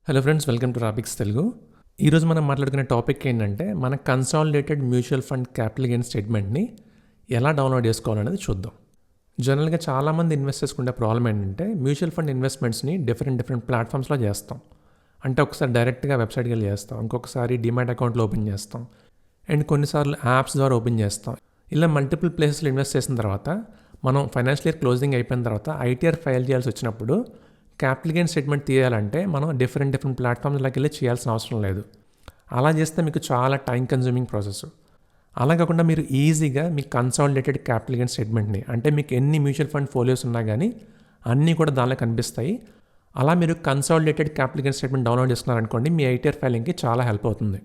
Hello friends, welcome to రాబిక్స్ తెలుగు. ఈరోజు మనం మాట్లాడుకునే టాపిక్ ఏంటంటే మన consolidated mutual fund capital gain స్టేట్మెంట్ని ఎలా డౌన్లోడ్ చేసుకోవాలనేది చూద్దాం. జనరల్గా చాలామంది ఇన్వెస్టర్స్ ఉండే ప్రాబ్లం ఏంటంటే మ్యూచువల్ ఫండ్ ఇన్వెస్ట్మెంట్స్ని డిఫరెంట్ ప్లాట్ఫామ్స్లో చేస్తాం. అంటే ఒకసారి డైరెక్ట్గా వెబ్సైట్కి వెళ్ళి చేస్తాం, ఇంకొకసారి డిమాట్ అకౌంట్లో ఓపెన్ చేస్తాం, అండ్ కొన్నిసార్లు యాప్స్ ద్వారా ఓపెన్ చేస్తాం. ఇలా మల్టిపుల్ ప్లేసెస్లో ఇన్వెస్ట్ చేసిన తర్వాత మనం ఫైనాన్షియల్ ఇయర్ క్లోజింగ్ అయిపోయిన తర్వాత ఐటీఆర్ ఫైల్ చేయాల్సి వచ్చినప్పుడు క్యాపిటల్ గెయిన్ స్టేట్మెంట్ తీయాలంటే మనం డిఫరెంట్ ప్లాట్ఫామ్స్లోకి వెళ్ళి చేయాల్సిన అవసరం లేదు. అలా చేస్తే మీకు చాలా టైం కన్జ్యూమింగ్ ప్రాసెస్. అలా కాకుండా మీరు ఈజీగా మీ కన్సాలిడేటెడ్ క్యాపిటల్ గెయిన్ స్టేట్మెంట్ని, అంటే మీకు ఎన్ని మ్యూచువల్ ఫండ్ ఫోలియోస్ ఉన్నా కానీ అన్నీ కూడా దానిలో కనిపిస్తాయి. అలా మీరు consolidated capital gain statement download చేసుకున్నారనుకోండి, మీ ఐటీఆర్ ఫైలింగ్కి చాలా హెల్ప్ అవుతుంది.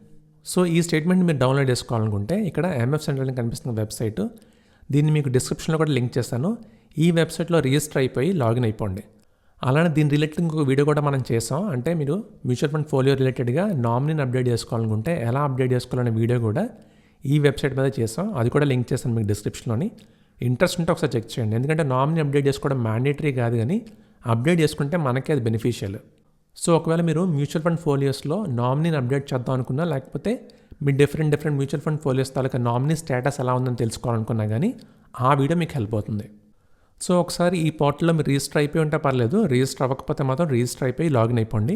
సో ఈ స్టేట్మెంట్ మీరు డౌన్లోడ్ చేసుకోవాలనుకుంటే ఇక్కడ ఎంఎఫ్ సెంట్రల్ కనిపిస్తున్న వెబ్సైట్, దీన్ని మీకు డిస్క్రిప్షన్లో కూడా లింక్ చేస్తాను. ఈ వెబ్సైట్లో రిజిస్టర్ అయిపోయి లాగిన్ అయిపోండి. అలానే దీని రిలేటెడ్ ఇంకొక వీడియో కూడా మనం చేసాం. అంటే మీరు మ్యూచువల్ ఫండ్ ఫోలియో రిలేటెడ్గా నామినీని అప్డేట్ చేసుకోవాలనుకుంటే ఎలా అప్డేట్ చేసుకోవాలనే వీడియో కూడా ఈ వెబ్సైట్ మీద చేసాం. అది కూడా లింక్ చేస్తాను మీకు డిస్క్రిప్షన్లోని. ఇంట్రెస్ట్ ఉంటే ఒకసారి చెక్ చేయండి. ఎందుకంటే నామినీ అప్డేట్ చేసుకోవడం మ్యాండేటరీ కాదు, కానీ అప్డేట్ చేసుకుంటే మనకే అది బెనిఫిషియల్. సో ఒకవేళ మీరు మ్యూచువల్ ఫండ్ ఫోలియోస్లో నామినీని అప్డేట్ చేద్దాం అనుకున్నా, లేకపోతే మీ డిఫరెంట్ మ్యూచువల్ ఫండ్ ఫోలియోస్ తాలూకా నామినీ స్టేటస్ ఎలా ఉందని తెలుసుకోవాలనుకున్నా కానీ ఆ వీడియో మీకు హెల్ప్ అవుతుంది. సో ఒకసారి ఈ పోర్టల్లో మీరు రిజిస్టర్ అయిపోయి ఉంటే పర్లేదు, రిజిస్టర్ అవ్వకపోతే మాత్రం రిజిస్టర్ అయిపోయి లాగిన్ అయిపోండి.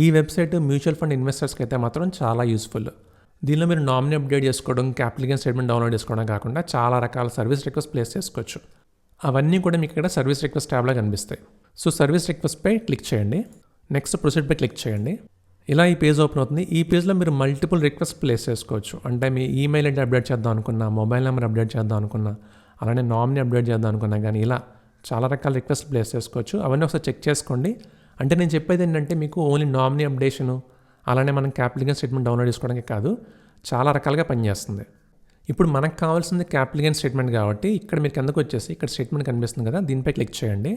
ఈ వెబ్సైట్ మ్యూచువల్ ఫండ్ ఇన్వెస్టర్స్కి అయితే మాత్రం చాలా యూస్ఫుల్. దీనిలో మీరు నామినీ అప్డేట్ చేసుకోవడం, క్యాపిటల్ గెయిన్ స్టేట్మెంట్ డౌన్లోడ్ చేసుకోవడం కాకుండా చాలా రకాల సర్వీస్ రిక్వెస్ట్ ప్లేస్ చేసుకోవచ్చు. అవన్నీ కూడా మీకు ఇక్కడ సర్వీస్ రిక్వెస్ట్ ట్యాబ్లో కనిపిస్తాయి. సో సర్వీస్ రిక్వెస్ట్పై క్లిక్ చేయండి. నెక్స్ట్ ప్రొసీడ్పై క్లిక్ చేయండి. ఇలా ఈ పేజ్ ఓపెన్ అవుతుంది. ఈ పేజ్లో మీరు మల్టిపుల్ రిక్వెస్ట్ ప్లేస్ చేసుకోవచ్చు. అంటే మీ ఈమెయిల్ ఐడి అప్డేట్ చేద్దాం అనుకున్నా, మొబైల్ నెంబర్ అప్డేట్ చేద్దాం అనుకున్నా, అలానే నామినీ అప్డేట్ చేద్దాం అనుకున్నా కానీ ఇలా చాలా రకాల రిక్వెస్ట్ ప్లేస్ చేసుకోవచ్చు. అవన్నీ ఒకసారి చెక్ చేసుకోండి. అంటే నేను చెప్పేది ఏంటంటే మీకు ఓన్లీ నామినీ అప్డేషను, అలానే మనం క్యాపిటల్ గెయిన్ స్టేట్మెంట్ డౌన్లోడ్ చేసుకోవడానికి కాదు, చాలా రకాలుగా పనిచేస్తుంది. ఇప్పుడు మనకు కావాల్సింది క్యాపిటల్ గెయిన్ స్టేట్మెంట్ కాబట్టి ఇక్కడ మీరు కిందకు వచ్చేసి ఇక్కడ స్టేట్మెంట్ కనిపిస్తుంది కదా, దీనిపై క్లిక్ చేయండి.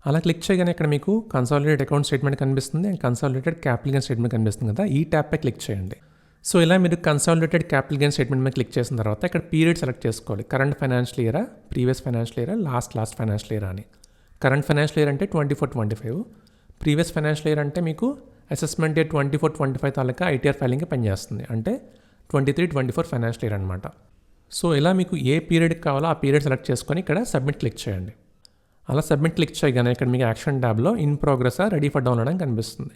అలా క్లిక్ చేయగానే ఇక్కడ మీకు కన్సాలిడేటెడ్ అకౌంట్ స్టేట్మెంట్ కనిపిస్తుంది and consolidated capital gain statement కనిపిస్తుంది కదా, ఈ ట్యాబ్పై క్లిక్ చేయండి. సో ఇలా మీరు కన్సాలిడేటెడ్ క్యాపిటల్ గెయిన్ స్టేట్మెంట్ మీద క్లిక్ చేసిన తర్వాత ఇక్కడ పీరియడ్ సెలెక్ట్ చేసుకోవాలి. కరెంట్ ఫైనాన్షియల్ ఇయరా, ప్రీవియస్ ఫైనాన్షియల్ ఇయరా, లాస్ట్ ఫైనాన్షియల్ ఇయర్ అని. కరెంట్ ఫైనాన్షియల్ ఇయర్ అంటే 24-25, ప్రీవియస్ ఫైనాన్షియల్ ఇయర్ అంటే మీకు అసెస్మెంట్ ఇయర్ 24-25 తాలూకా ఐటీఆర్ ఫైలింగ్కి పనిచేస్తుంది. అంటే 23-24 ఫైనాన్షియల్ ఇయర్ అనమాట. సో ఇలా మీకు ఏ పీరియడ్కి కావాలో ఆ పీరియడ్ సెలెక్ట్ చేసుకొని ఇక్కడ సబ్మిట్ క్లిక్ చేయండి. అలా సబ్మిట్ క్లిక్ చేయగానే ఇక్కడ మీకు యాక్షన్ ట్యాబ్లో in progress ready for download అని కనిపిస్తుంది.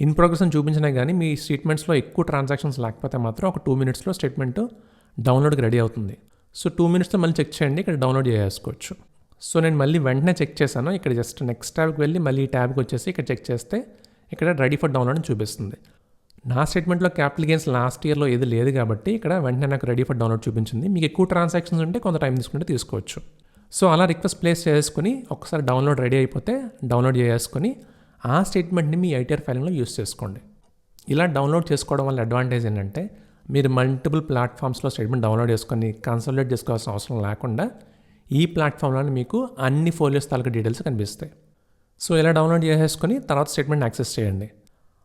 ఇన్ ప్రోగ్రెస్ అని చూపించినా కానీ మీ స్టేట్మెంట్స్లో ఎక్కువ ట్రాన్సాక్షన్స్ లేకపోతే మాత్రం ఒక 2 minutesలో స్టేట్మెంట్ డౌన్లోడ్కి రెడీ అవుతుంది. సో 2 minutesలో మళ్ళీ చెక్ చేయండి, ఇక్కడ డౌన్లోడ్ చేసుకోవచ్చు. సో నేను మళ్ళీ వెంటనే చెక్ చేశాను. ఇక్కడ జస్ట్ నెక్స్ట్ ట్యాబ్కి వెళ్ళి మళ్ళీ ఈ ట్యాబ్కి వచ్చేసి ఇక్కడ చెక్ చేస్తే ఇక్కడ రెడీ ఫర్ డౌన్లోడ్ అని చూపిస్తుంది. నా స్టేట్మెంట్లో క్యాపిటల్ గెయిన్స్ లాస్ట్ ఇయర్లో ఏది లేదు కాబట్టి ఇక్కడ వెంటనే నాకు రెడీ ఫర్ డౌన్లోడ్ చూపించింది. మీకు ఎక్కువ ట్రాన్సాక్షన్స్ ఉంటే కొంత టైం తీసుకుంటే తీసుకోవచ్చు. సో అలా రిక్వెస్ట్ ప్లేస్ చేసుకుని ఒకసారి డౌన్లోడ్ రెడీ అయిపోతే డౌన్లోడ్ చేసుకొని ఆ స్టేట్మెంట్ని మీ ఐటీఆర్ ఫైలింగ్లో యూస్ చేసుకోండి. ఇలా డౌన్లోడ్ చేసుకోవడం వల్ల అడ్వాంటేజ్ ఏంటంటే మీరు మల్టిపుల్ ప్లాట్ఫామ్స్లో స్టేట్మెంట్ డౌన్లోడ్ చేసుకొని కన్సాలిడేట్ చేసుకోవాల్సిన అవసరం లేకుండా ఈ ప్లాట్ఫామ్లోనే మీకు అన్ని ఫోలియోస్ తాలూకా డీటెయిల్స్ కనిపిస్తాయి. సో ఇలా డౌన్లోడ్ చేసేసుకొని తర్వాత స్టేట్మెంట్ యాక్సెస్ చేయండి.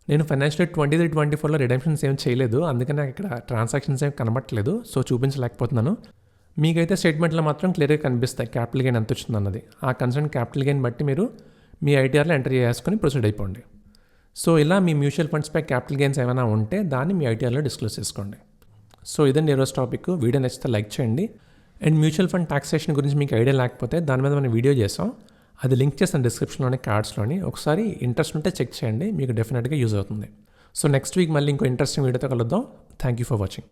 నేను ఫైనాన్షియల్ ఇయర్ 23-24లో రిడెంప్షన్స్ ఏం చేయలేదు, అందుకని నాకు ఇక్కడ ట్రాన్సాక్షన్స్ ఏం కనబట్టలేదు, సో చూపించలేకపోతున్నాను. మీకైతే స్టేట్మెంట్లో మాత్రం క్లియర్గా కనిపిస్తాయి క్యాపిటల్ గెయిన్ ఎంత వచ్చింది అన్నది. ఆ కన్సర్న్ క్యాపిటల్ గెయిన్ బట్టి మీరు మీ ఐటీఆర్లో ఎంటర్ చేసుకొని ప్రొసీడ్ అయిపోండి. సో ఇలా మీ మ్యూచువల్ ఫండ్స్పై క్యాపిటల్ గెయిన్స్ ఏమైనా ఉంటే దాన్ని మీ ఐటీఆర్లో డిస్క్లోజ్ చేసుకోండి. సో ఇదండి ఈరోజు టాపిక్. వీడియో నచ్చితే లైక్ చేయండి. అండ్ మ్యూచువల్ ఫండ్ టాక్సేషన్ గురించి మీకు ఐడియా లేకపోతే దాని మీద మనం వీడియో చేసాం, అది లింక్ చేస్తాను డిస్క్రిప్షన్లోని, కార్డ్స్లోని. ఒకసారి ఇంట్రెస్ట్ ఉంటే చెక్ చేయండి, మీకు డెఫినెట్గా యూజ్ అవుతుంది. సో నెక్స్ట్ వీక్ మళ్ళీ ఇంకో ఇంట్రెస్టింగ్ వీడియోతో కలుద్దాం. Thank you for watching.